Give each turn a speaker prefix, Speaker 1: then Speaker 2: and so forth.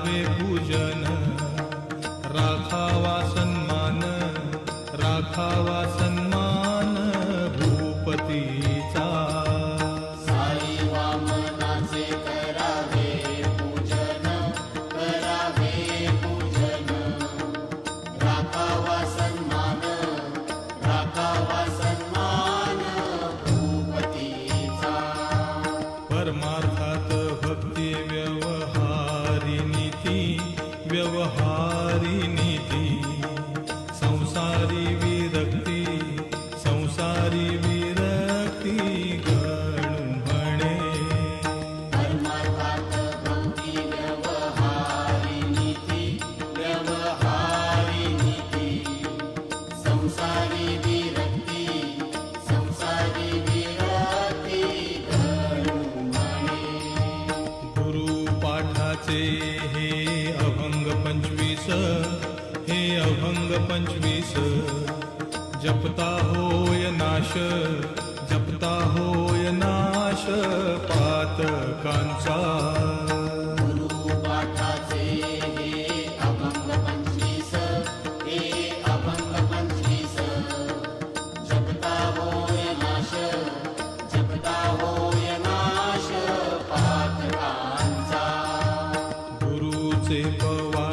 Speaker 1: करावे पूजन, राखावा सन्मान, राखावा सन्मान भूपतीचा।
Speaker 2: साई वामनाचे करावे पूजन, करावे पूजन, राखावा सन्मान, राखावा सन्मान भूपतीचा।
Speaker 1: परमार्थात भक्ती व्यवहारी नीती, व्यवहारी नीती, संसारी विरक्ती, संसारी विरक्ती गणू म्हणे।
Speaker 2: परमार्थात भक्ती व्यवहारी नीती, व्यवहारी नीती, संसारी विरक्ती, संसारी विरक्ती गणू म्हणे।
Speaker 1: गुरुपाठाचे हे अभंग 25, हे अभंग 25, जपता होय नाश, जपता होय नाश पातकांचा।
Speaker 2: गुरुपाठाचे हे अभंग 25, हे अभंग 25, जपता होय नाश, जपता होय नाश पातकांचा।
Speaker 1: गुरुचे पवार